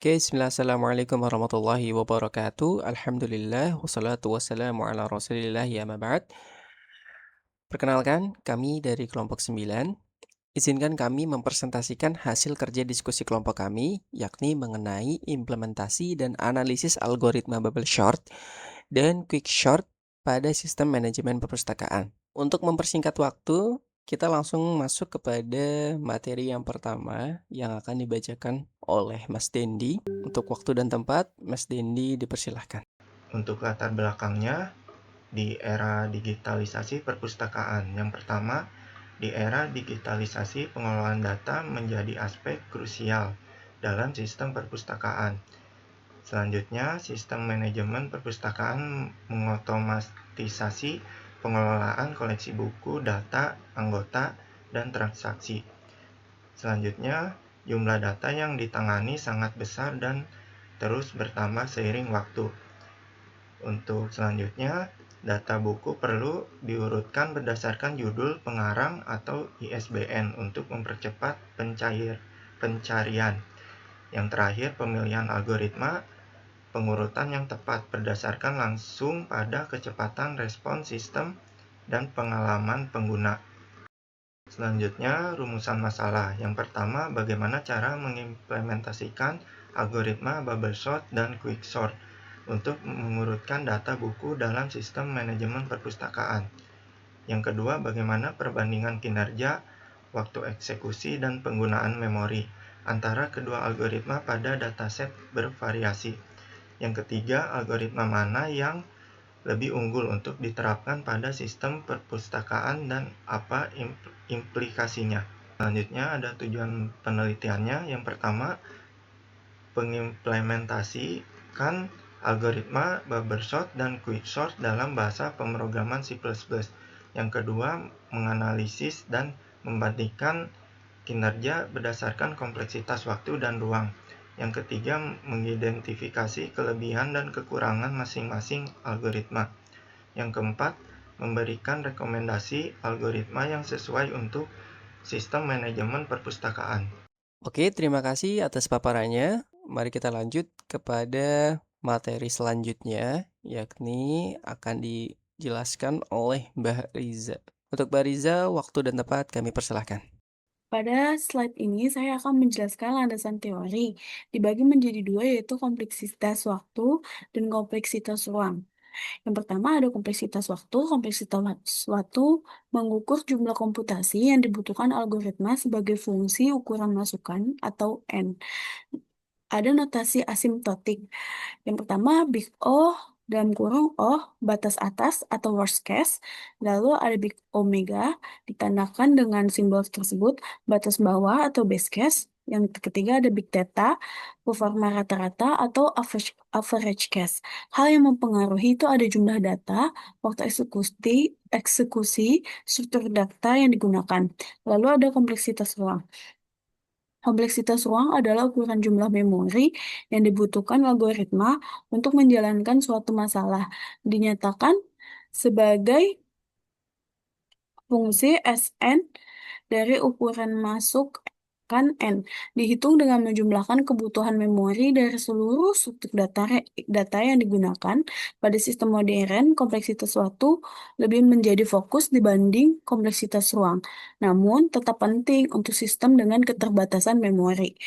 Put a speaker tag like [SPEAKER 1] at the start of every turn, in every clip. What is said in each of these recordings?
[SPEAKER 1] Oke, bismillah, assalamualaikum warahmatullahi wabarakatuh. Alhamdulillah, wassalatu wassalamu ala rasulillah, ya ma ba'd. Perkenalkan, kami dari kelompok 9. Izinkan kami mempresentasikan hasil kerja diskusi kelompok kami, yakni mengenai implementasi dan analisis algoritma bubble short dan quick short pada sistem manajemen perpustakaan. Untuk mempersingkat waktu, kita langsung masuk kepada materi yang pertama yang akan dibacakan oleh Mas Dendi. Untuk waktu dan tempat, Mas Dendi dipersilahkan.
[SPEAKER 2] Untuk latar belakangnya, di era digitalisasi perpustakaan. Yang pertama, di era digitalisasi pengelolaan data menjadi aspek krusial dalam sistem perpustakaan. Selanjutnya, sistem manajemen perpustakaan mengotomatisasi pengelolaan koleksi buku, data, anggota, dan transaksi. Selanjutnya, jumlah data yang ditangani sangat besar dan terus bertambah seiring waktu. Untuk selanjutnya, data buku perlu diurutkan berdasarkan judul, pengarang, atau ISBN untuk mempercepat pencarian. Yang terakhir, pemilihan algoritma pengurutan yang tepat berdasarkan langsung pada kecepatan respon sistem dan pengalaman pengguna. Selanjutnya, rumusan masalah. Yang pertama, bagaimana cara mengimplementasikan algoritma bubble sort dan quick sort untuk mengurutkan data buku dalam sistem manajemen perpustakaan. Yang kedua, bagaimana perbandingan kinerja, waktu eksekusi, dan penggunaan memori antara kedua algoritma pada dataset bervariasi. Yang ketiga, algoritma mana yang lebih unggul untuk diterapkan pada sistem perpustakaan dan apa implikasinya. Selanjutnya ada tujuan penelitiannya. Yang pertama, mengimplementasikan algoritma bubble sort dan quick sort dalam bahasa pemrograman C++. Yang kedua, menganalisis dan membandingkan kinerja berdasarkan kompleksitas waktu dan ruang. Yang ketiga, mengidentifikasi kelebihan dan kekurangan masing-masing algoritma. Yang keempat, memberikan rekomendasi algoritma yang sesuai untuk sistem manajemen perpustakaan.
[SPEAKER 1] Oke, terima kasih atas paparannya. Mari kita lanjut kepada materi selanjutnya, yakni akan dijelaskan oleh Mbak Riza. Untuk Mbak Riza, waktu dan tempat kami persilahkan.
[SPEAKER 3] Pada slide ini saya akan menjelaskan landasan teori, dibagi menjadi dua yaitu kompleksitas waktu dan kompleksitas ruang. Yang pertama ada kompleksitas waktu. Kompleksitas waktu mengukur jumlah komputasi yang dibutuhkan algoritma sebagai fungsi ukuran masukan atau N. Ada notasi asimptotik. Yang pertama, big O dalam kurung O, batas atas atau worst case. Lalu ada big omega, ditandakan dengan simbol tersebut, batas bawah atau base case. Yang ketiga ada big theta, performa rata-rata atau average case. Hal yang mempengaruhi itu ada jumlah data, waktu eksekusi, struktur data yang digunakan. Lalu ada kompleksitas ruang. Kompleksitas ruang adalah ukuran jumlah memori yang dibutuhkan algoritma untuk menjalankan suatu masalah. Dinyatakan sebagai fungsi Sn dari ukuran masuk kan N. Dihitung dengan menjumlahkan kebutuhan memori dari seluruh struktur data yang digunakan. Pada sistem modern, kompleksitas suatu lebih menjadi fokus dibanding kompleksitas ruang. Namun, tetap penting untuk sistem dengan keterbatasan memori.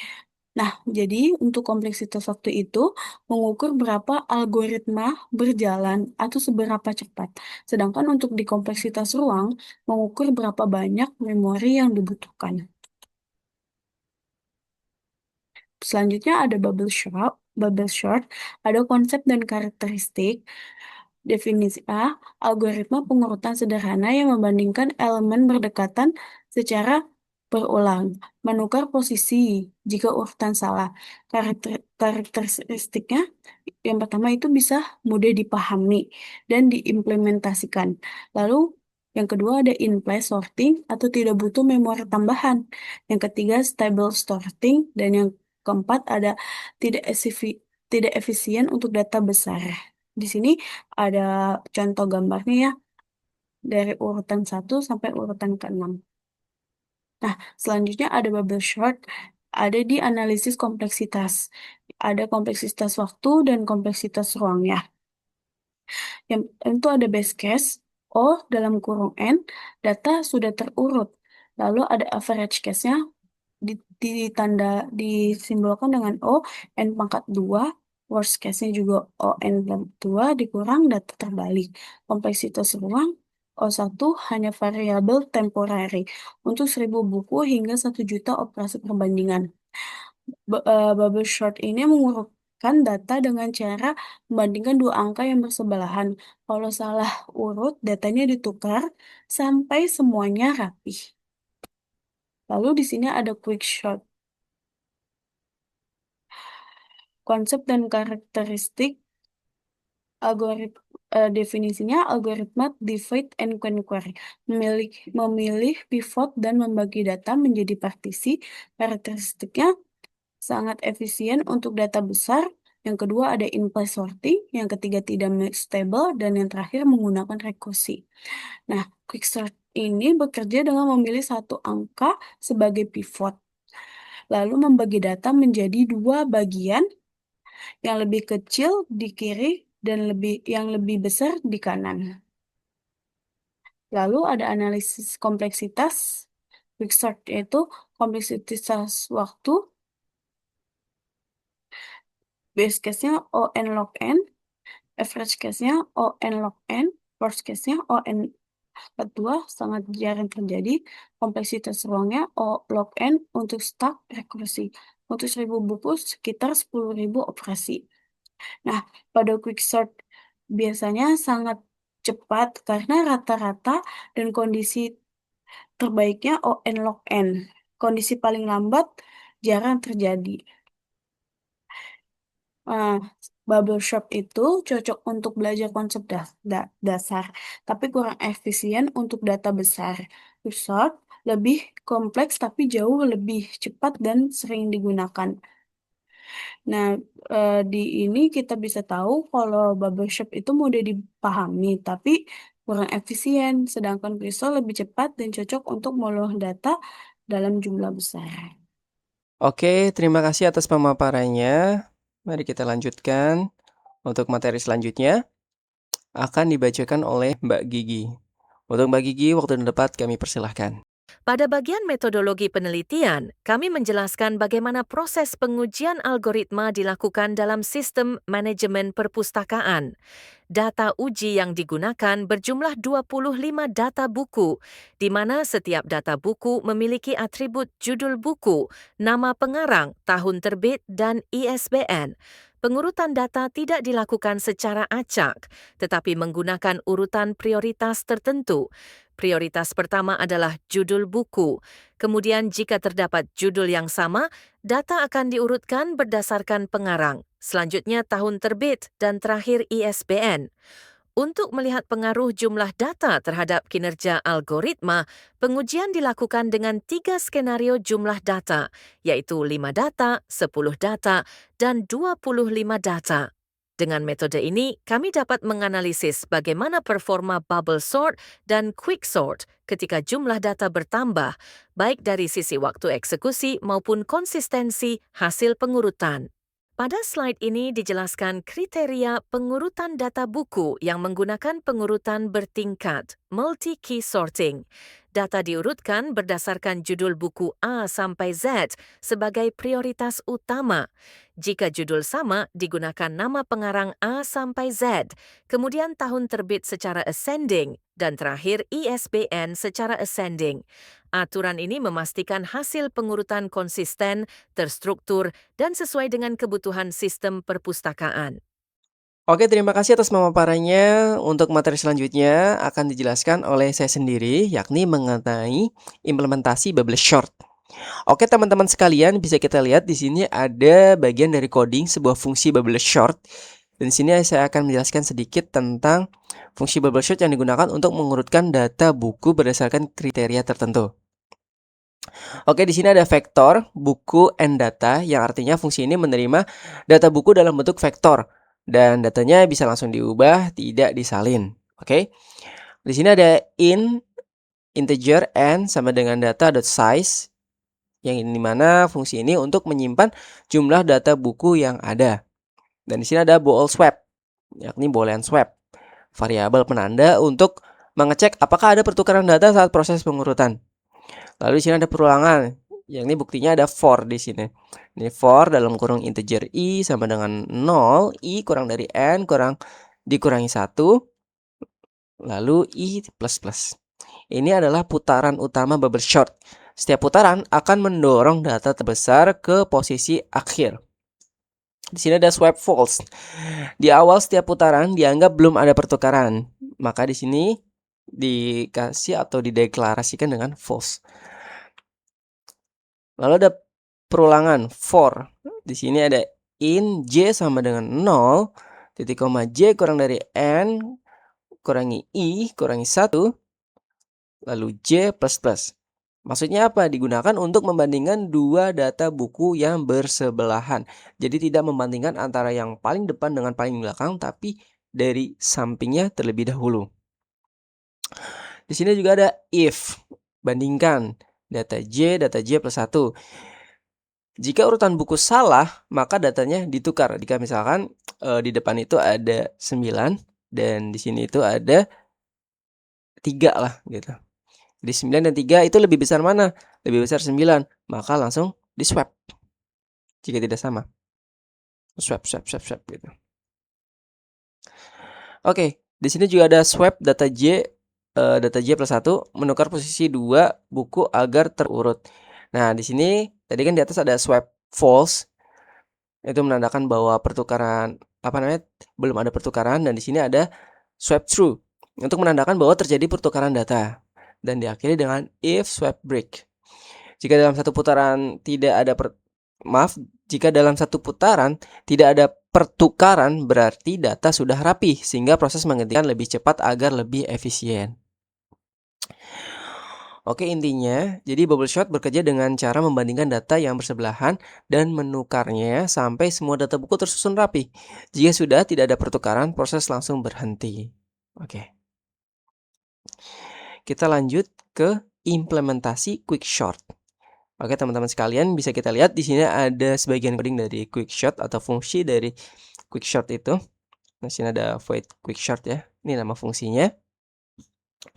[SPEAKER 3] Nah, jadi untuk kompleksitas waktu itu mengukur berapa algoritma berjalan atau seberapa cepat. Sedangkan untuk di kompleksitas ruang mengukur berapa banyak memori yang dibutuhkan. Selanjutnya ada bubble short. Bubble short ada konsep dan karakteristik. Definisi A, algoritma pengurutan sederhana yang membandingkan elemen berdekatan secara berulang, menukar posisi jika urutan salah. Karakteristiknya yang pertama itu bisa mudah dipahami dan diimplementasikan. Lalu yang kedua ada in-place sorting atau tidak butuh memori tambahan. Yang ketiga stable sorting dan yang keempat ada tidak tidak efisien untuk data besar. Di sini ada contoh gambarnya ya, dari urutan 1 sampai urutan ke-6. Nah, selanjutnya ada bubble short. ada di analisis kompleksitas. Ada kompleksitas waktu dan kompleksitas ruang ya. Yang itu ada base case, O dalam kurung N, data sudah terurut. Lalu ada average case-nya disimbolkan dengan O, N pangkat 2, worst case-nya juga O, N pangkat 2, dikurang data terbalik. Kompleksitas ruang, O1 hanya variabel temporary untuk 1000 buku hingga 1 juta operasi perbandingan. Bubble sort ini mengurutkan data dengan cara membandingkan dua angka yang bersebelahan. Kalau salah urut, datanya ditukar sampai semuanya rapih. Lalu di sini ada quick sort. Konsep dan karakteristik definisinya algoritma divide and conquer. Memilih pivot dan membagi data menjadi partisi. Karakteristiknya sangat efisien untuk data besar. Yang kedua ada in-place sorting, yang ketiga tidak stable, dan yang terakhir menggunakan rekursi. Nah, quicksort ini bekerja dengan memilih satu angka sebagai pivot, lalu membagi data menjadi dua bagian, yang lebih kecil di kiri dan yang lebih besar di kanan. Lalu ada analisis kompleksitas. Quicksort yaitu kompleksitas waktu. Base case-nya ON log N, average case-nya ON log N, worst case-nya ON kedua sangat jarang terjadi. Kompleksitas ruangnya O log N untuk stack rekursi. Untuk 1000 buku sekitar 10.000 operasi. Nah, pada quicksort biasanya sangat cepat karena rata-rata dan kondisi terbaiknya ON log N. Kondisi paling lambat jarang terjadi. Bubble shop itu cocok untuk belajar konsep dasar, tapi kurang efisien untuk data besar. Quicksort lebih kompleks tapi jauh lebih cepat dan sering digunakan. Nah, di ini kita bisa tahu kalau bubble shop itu mudah dipahami, tapi kurang efisien, sedangkan Quicksort lebih cepat dan cocok untuk mengolah data dalam jumlah besar.
[SPEAKER 1] Oke, terima kasih atas pemaparannya. Mari kita lanjutkan. Untuk materi selanjutnya akan dibacakan oleh Mbak Gigi. Untuk Mbak Gigi, waktu dan tempat kami persilahkan.
[SPEAKER 4] Pada bagian metodologi penelitian, kami menjelaskan bagaimana proses pengujian algoritma dilakukan dalam sistem manajemen perpustakaan. Data uji yang digunakan berjumlah 25 data buku, di mana setiap data buku memiliki atribut judul buku, nama pengarang, tahun terbit, dan ISBN. Pengurutan data tidak dilakukan secara acak, tetapi menggunakan urutan prioritas tertentu. Prioritas pertama adalah judul buku. Kemudian jika terdapat judul yang sama, data akan diurutkan berdasarkan pengarang. Selanjutnya tahun terbit dan terakhir ISBN. Untuk melihat pengaruh jumlah data terhadap kinerja algoritma, pengujian dilakukan dengan 3 skenario jumlah data, yaitu 5 data, 10 data, dan 25 data. Dengan metode ini, kami dapat menganalisis bagaimana performa bubble sort dan quick sort ketika jumlah data bertambah, baik dari sisi waktu eksekusi maupun konsistensi hasil pengurutan. Pada slide ini dijelaskan kriteria pengurutan data buku yang menggunakan pengurutan bertingkat, multi-key sorting. Data diurutkan berdasarkan judul buku A sampai Z sebagai prioritas utama. Jika judul sama, digunakan nama pengarang A sampai Z, kemudian tahun terbit secara ascending, dan terakhir ISBN secara ascending. Aturan ini memastikan hasil pengurutan konsisten, terstruktur, dan sesuai dengan kebutuhan sistem perpustakaan.
[SPEAKER 1] Oke, terima kasih atas pemaparannya. Untuk materi selanjutnya akan dijelaskan oleh saya sendiri, yakni mengenai implementasi bubble sort. Oke, teman-teman sekalian, bisa kita lihat di sini ada bagian dari coding sebuah fungsi bubble sort. Dan di sini saya akan menjelaskan sedikit tentang fungsi bubble sort yang digunakan untuk mengurutkan data buku berdasarkan kriteria tertentu. Oke, di sini ada vektor buku and data, yang artinya fungsi ini menerima data buku dalam bentuk vektor dan datanya bisa langsung diubah, tidak disalin. Oke. Di sini ada integer n sama dengan data.size, Yang ini mana fungsi ini untuk menyimpan jumlah data buku yang ada. Dan di sini ada bool swap, yakni boolean swap, variabel penanda untuk mengecek apakah ada pertukaran data saat proses pengurutan. Lalu di sini ada perulangan, yakni buktinya ada for di sini. Ini for dalam kurung integer i sama dengan 0, i kurang dari n kurang dikurangi 1, lalu i plus plus. Ini adalah putaran utama bubble sort. Setiap putaran akan mendorong data terbesar ke posisi akhir. Di sini ada swipe false. Di awal setiap putaran dianggap belum ada pertukaran. Maka di sini dikasih atau dideklarasikan dengan false. Lalu ada perulangan for. Di sini ada in j sama dengan 0, titik koma j kurang dari n kurangi i kurangi 1, lalu j plus plus. Maksudnya apa? Digunakan untuk membandingkan dua data buku yang bersebelahan. Jadi tidak membandingkan antara yang paling depan dengan paling belakang, tapi dari sampingnya terlebih dahulu. Di sini juga ada if. Bandingkan data j plus 1. Jika urutan buku salah, maka datanya ditukar. Jika misalkan di depan itu ada 9 dan di sini itu ada 3 lah gitu. Jadi 9 dan 3 itu lebih besar mana? Lebih besar 9, maka langsung di swap. Jika tidak sama. Swap gitu. Oke, di sini juga ada swap data j plus 1 menukar posisi 2 buku agar terurut. Nah, di sini tadi kan di atas ada swap false. Itu menandakan bahwa pertukaran belum ada pertukaran, dan di sini ada swap true untuk menandakan bahwa terjadi pertukaran data. Dan diakhiri dengan if swap break. Jika dalam satu putaran tidak ada pertukaran, berarti data sudah rapi sehingga proses menghentikan lebih cepat agar lebih efisien. Oke, intinya, jadi bubble sort bekerja dengan cara membandingkan data yang bersebelahan dan menukarnya sampai semua data buku tersusun rapi. Jika sudah tidak ada pertukaran, proses langsung berhenti. Oke. Kita lanjut ke implementasi quick sort. Oke, teman-teman sekalian, bisa kita lihat di sini ada sebagian coding dari quick sort atau fungsi dari quick sort itu. Di sini ada void quick sort ya. Ini nama fungsinya.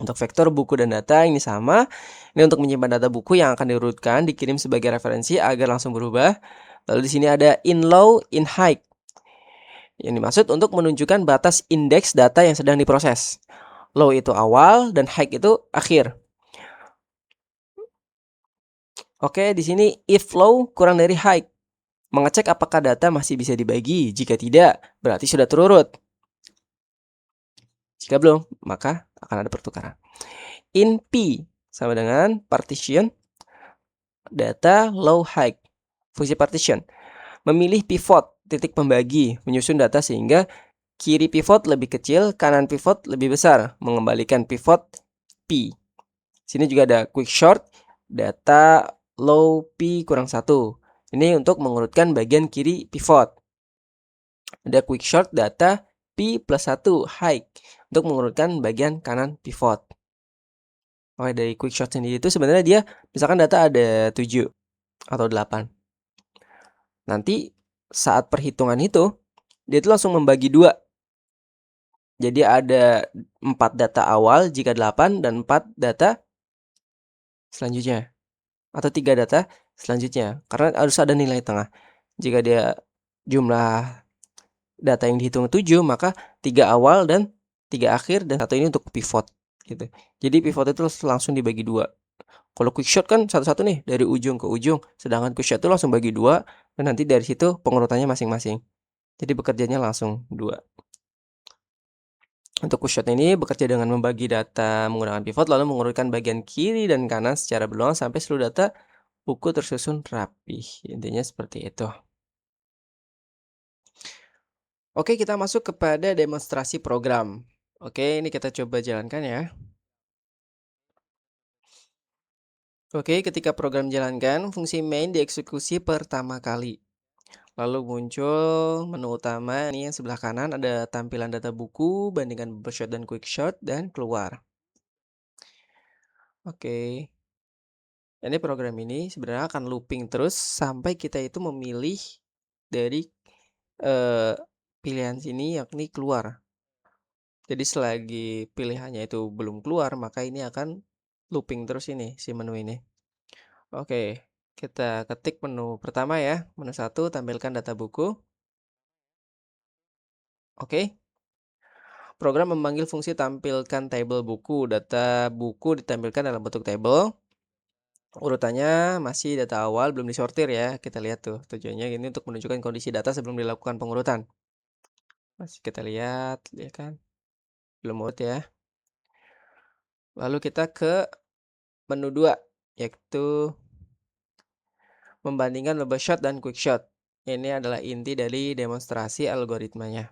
[SPEAKER 1] Untuk vektor buku dan data ini sama. Ini untuk menyimpan data buku yang akan diurutkan, dikirim sebagai referensi agar langsung berubah. Lalu di sini ada in low, in high. Yang dimaksud untuk menunjukkan batas indeks data yang sedang diproses. Low itu awal dan high itu akhir. Oke, di sini if low kurang dari high. Mengecek apakah data masih bisa dibagi. Jika tidak, berarti sudah terurut. Jika belum, maka akan ada pertukaran. In P sama dengan partition data low high. Fungsi partition memilih pivot titik pembagi, menyusun data sehingga kiri pivot lebih kecil, kanan pivot lebih besar, mengembalikan pivot P. Sini juga ada quick sort data low P kurang 1. Ini untuk mengurutkan bagian kiri pivot. Ada quick sort data P plus 1 high untuk mengurutkan bagian kanan pivot. Oke, dari quick sort sendiri itu sebenarnya dia misalkan data ada 7 atau 8. Nanti saat perhitungan itu dia itu langsung membagi 2. Jadi ada 4 data awal jika 8 dan 4 data selanjutnya. Atau 3 data selanjutnya. Karena harus ada nilai tengah. Jika dia jumlah data yang dihitung 7, maka 3 awal dan 3 akhir, dan 1 ini untuk pivot gitu. Jadi pivot itu langsung dibagi 2. Kalau quick shot kan satu-satu nih dari ujung ke ujung, sedangkan quick shot itu langsung bagi 2 dan nanti dari situ pengurutannya masing-masing. Jadi bekerjanya langsung 2. Untuk quick shot ini bekerja dengan membagi data menggunakan pivot lalu mengurutkan bagian kiri dan kanan secara berulang sampai seluruh data buku tersusun rapi. Intinya seperti itu. Oke, kita masuk kepada demonstrasi program. Oke, ini kita coba jalankan ya. Oke, ketika program jalankan, fungsi main dieksekusi pertama kali. Lalu muncul menu utama, ini yang sebelah kanan ada tampilan data buku, bandingkan bubble shot dan quick shot, dan keluar. Oke. Ini program ini sebenarnya akan looping terus sampai kita itu memilih dari, eee, pilihan sini yakni keluar. Jadi selagi pilihannya itu belum keluar, maka ini akan looping terus ini, si menu ini. Oke, kita ketik menu pertama ya, menu satu tampilkan data buku. Oke, program memanggil fungsi tampilkan tabel buku. Data buku ditampilkan dalam bentuk tabel. Urutannya masih data awal, belum disortir ya. Kita lihat tuh, tujuannya ini untuk menunjukkan kondisi data sebelum dilakukan pengurutan. Masih kita lihat, ya kan? Belum urut ya. Lalu kita ke menu 2, yaitu membandingkan bubble shot dan quick shot. Ini adalah inti dari demonstrasi algoritmanya.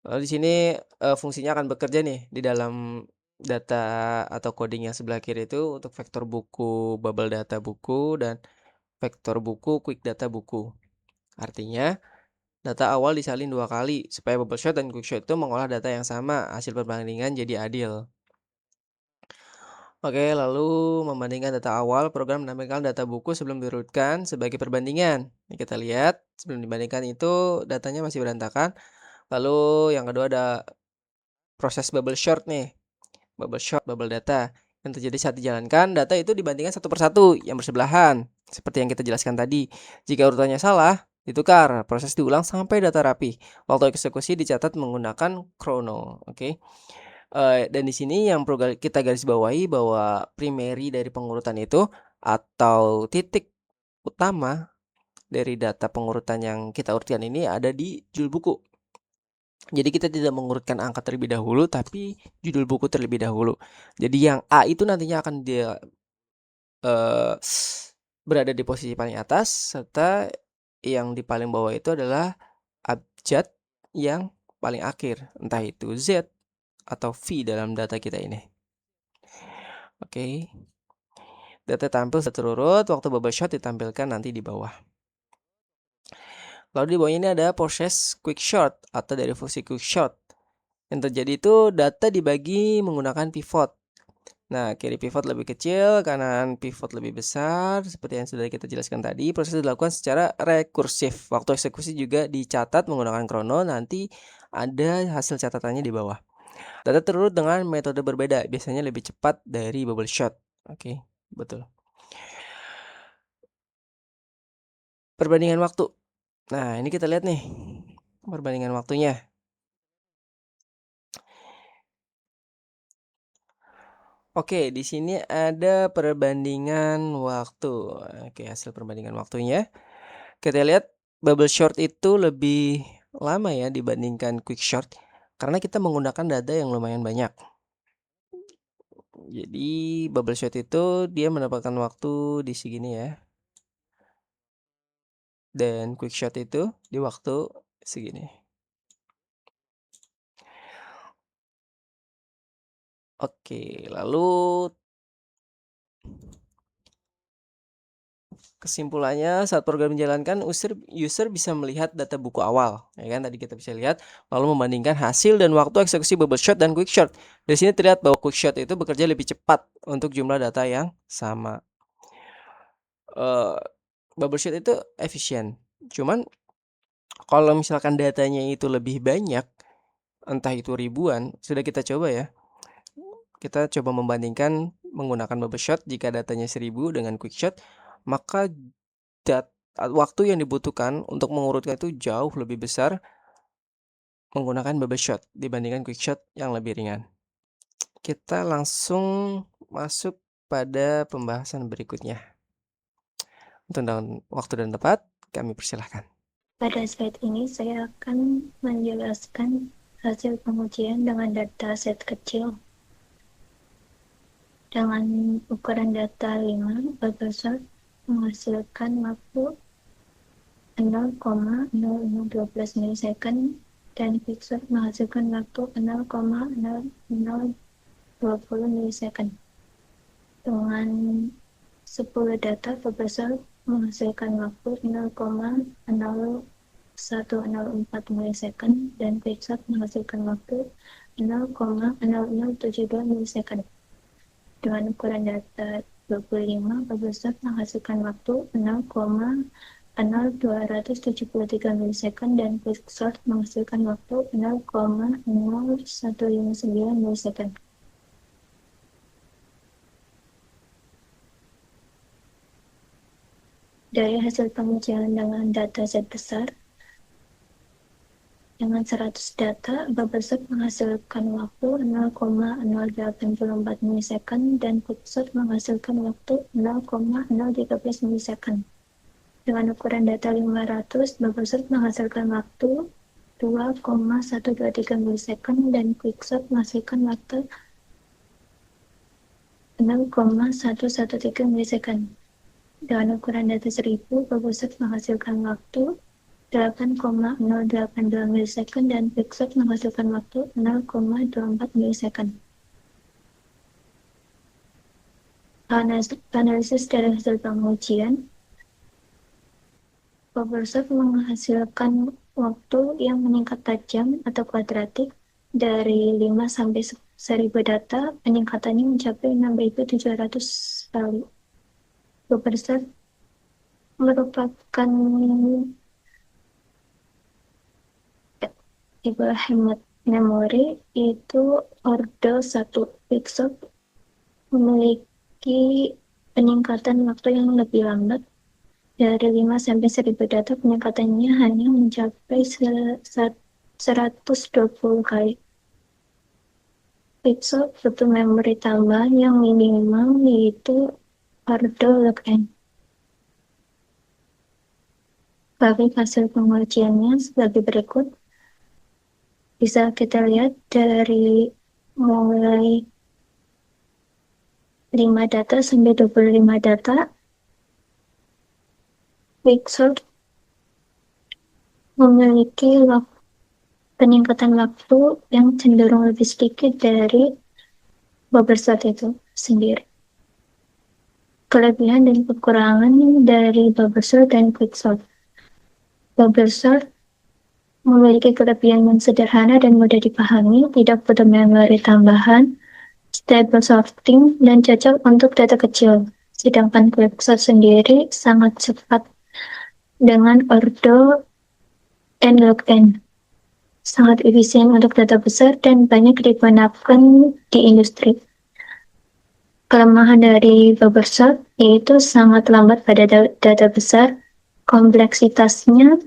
[SPEAKER 1] Lalu di sini, fungsinya akan bekerja nih di dalam data atau coding yang sebelah kiri itu untuk vektor buku, bubble data buku, dan vektor buku, quick data buku. Artinya, data awal disalin 2 kali supaya bubble shot dan quick shot itu mengolah data yang sama, hasil perbandingan jadi adil. Oke, lalu membandingkan data awal, program menampilkan data buku sebelum diurutkan sebagai perbandingan. Ini kita lihat, sebelum dibandingkan itu datanya masih berantakan. Lalu yang kedua ada proses bubble short nih, bubble short, bubble data. Yang terjadi saat dijalankan, data itu dibandingkan satu persatu yang bersebelahan. Seperti yang kita jelaskan tadi. Jika urutannya salah, ditukar, proses diulang sampai data rapi. Waktu eksekusi dicatat menggunakan chrono, oke. Dan di sini yang perlu kita garis bawahi bahwa primary dari pengurutan itu atau titik utama dari data pengurutan yang kita urutkan ini ada di judul buku. Jadi kita tidak mengurutkan angka terlebih dahulu, tapi judul buku terlebih dahulu. Jadi yang A itu nantinya akan dia eh, berada di posisi paling atas, serta yang di paling bawah itu adalah abjad yang paling akhir, entah itu Z atau V dalam data kita ini. Oke. Data tampil seterurut, waktu bubble shot ditampilkan nanti di bawah. Lalu di bawah ini ada proses quick short atau dari fungsi quick short. Yang terjadi itu data dibagi menggunakan pivot. Nah, kiri pivot lebih kecil, kanan pivot lebih besar. Seperti yang sudah kita jelaskan tadi, proses dilakukan secara rekursif. Waktu eksekusi juga dicatat menggunakan krono, nanti ada hasil catatannya di bawah. Data terurut dengan metode berbeda, biasanya lebih cepat dari bubble shot. Oke, betul. Perbandingan waktu. Nah, ini kita lihat nih, perbandingan waktunya. Oke, di sini ada perbandingan waktu. Oke, hasil perbandingan waktunya. Kita lihat bubble short itu lebih lama ya dibandingkan quick short karena kita menggunakan data yang lumayan banyak. Jadi bubble short itu dia mendapatkan waktu di segini ya. Dan quick shot itu di waktu segini. Oke, lalu kesimpulannya saat program dijalankan, user bisa melihat data buku awal, ya kan? Tadi kita bisa lihat, lalu membandingkan hasil dan waktu eksekusi bubble shot dan quick shot. Di sini terlihat bahwa quick shot itu bekerja lebih cepat untuk jumlah data yang sama. Bubble shot itu efisien. Cuman kalau misalkan datanya itu lebih banyak, entah itu ribuan, sudah kita coba ya. Kita coba membandingkan menggunakan bubble shot jika datanya 1000 dengan quick shot, maka waktu yang dibutuhkan untuk mengurutkan itu jauh lebih besar menggunakan bubble shot dibandingkan quick shot yang lebih ringan. Kita langsung masuk pada pembahasan berikutnya. Untuk waktu dan tempat, kami persilahkan.
[SPEAKER 5] Pada slide ini saya akan menjelaskan hasil pengujian dengan data set kecil. Dengan ukuran data 5, bubble shot menghasilkan waktu 0,0012 milisecond dan quick shot menghasilkan waktu 0,0020 milisecond. Dengan 10 data, bubble shot menghasilkan waktu 0,0104 milisecond dan quick shot menghasilkan waktu 0,0072 milisecond. Dengan ukuran data 25, Bubblesort menghasilkan waktu 0,0273 milisekund dan Quicksort menghasilkan waktu 0,0159 milisekund. Dari hasil pengujian dengan dataset besar, dengan 100 data, Bubblesort menghasilkan waktu 0,084 milisekund dan Quicksort menghasilkan waktu 0,013 milisekund. Dengan ukuran data 500, Bubblesort menghasilkan waktu 2,123 milisekund dan Quicksort menghasilkan waktu 0,113 milisekund. Dengan ukuran data 1000, Bubblesort menghasilkan waktu 8,082 milisekund dan Quicksort menghasilkan waktu 0,24 milisekund. Analisis dari hasil pengujian, Bubblesort menghasilkan waktu yang meningkat tajam atau kuadratik dari 5 sampai 1000 data, peningkatannya mencapai 6.700 kali. Bubblesort merupakan tipe hemat memori itu ordo 1. Quicksort memiliki peningkatan waktu yang lebih lambat. Dari 5 sampai 1000 data, peningkatannya hanya mencapai 120 kali. Quicksort butuh memori tambahan yang minimal, yaitu ordo log n. Grafik hasil pengujiannya sebagai berikut. Bisa kita lihat dari mulai 5 data sampai 25 data, Quicksort memiliki peningkatan waktu yang cenderung lebih sedikit dari Bubblesort itu sendiri. Kelebihan dan kekurangan dari Bubblesort dan Quicksort. Bubblesort memiliki kelebihan yang sederhana dan mudah dipahami, tidak butuh memori tambahan, stable sorting, dan cocok untuk data kecil. Sedangkan Quicksort sendiri sangat cepat dengan ordo n log n. Sangat efisien untuk data besar dan banyak digunakan di industri. Kelemahan dari Bubblesort yaitu sangat lambat pada data besar, kompleksitasnya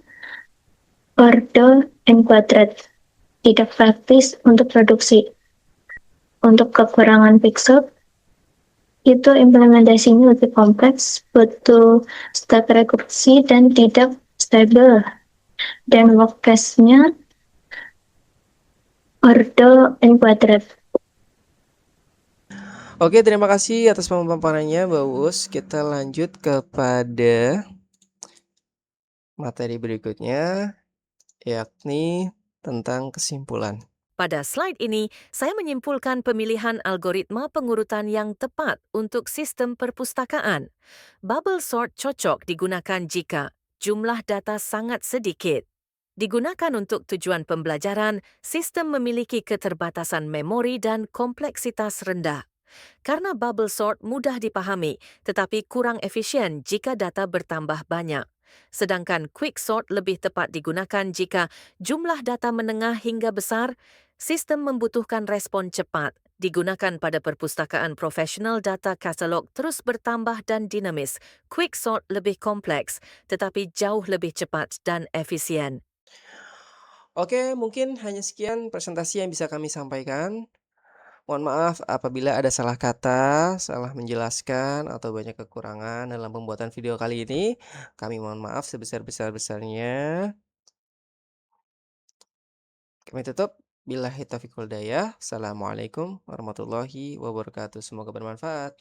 [SPEAKER 5] ordo n kuadrat, tidak praktis untuk produksi. Untuk kekurangan Quicksort, itu implementasinya lebih kompleks, butuh step rekursi dan tidak stable, dan workcase-nya ordo n kuadrat.
[SPEAKER 1] Oke, terima kasih atas pemaparannya, Mbak Uus. Kita lanjut kepada materi berikutnya, yakni tentang kesimpulan.
[SPEAKER 4] Pada slide ini, saya menyimpulkan pemilihan algoritma pengurutan yang tepat untuk sistem perpustakaan. Bubble sort cocok digunakan jika jumlah data sangat sedikit. Digunakan untuk tujuan pembelajaran, sistem memiliki keterbatasan memori dan kompleksitas rendah. Karena bubble sort mudah dipahami, tetapi kurang efisien jika data bertambah banyak. Sedangkan quicksort lebih tepat digunakan jika jumlah data menengah hingga besar, sistem membutuhkan respon cepat, digunakan pada perpustakaan profesional data katalog terus bertambah dan dinamis. Quicksort lebih kompleks, tetapi jauh lebih cepat dan efisien.
[SPEAKER 1] Oke, mungkin hanya sekian presentasi yang bisa kami sampaikan. Mohon maaf apabila ada salah kata, salah menjelaskan, atau banyak kekurangan dalam pembuatan video kali ini. Kami mohon maaf sebesar-besar-besarnya. Kami tutup. Billahi taufiq wal hidayah. Assalamualaikum warahmatullahi wabarakatuh. Semoga bermanfaat.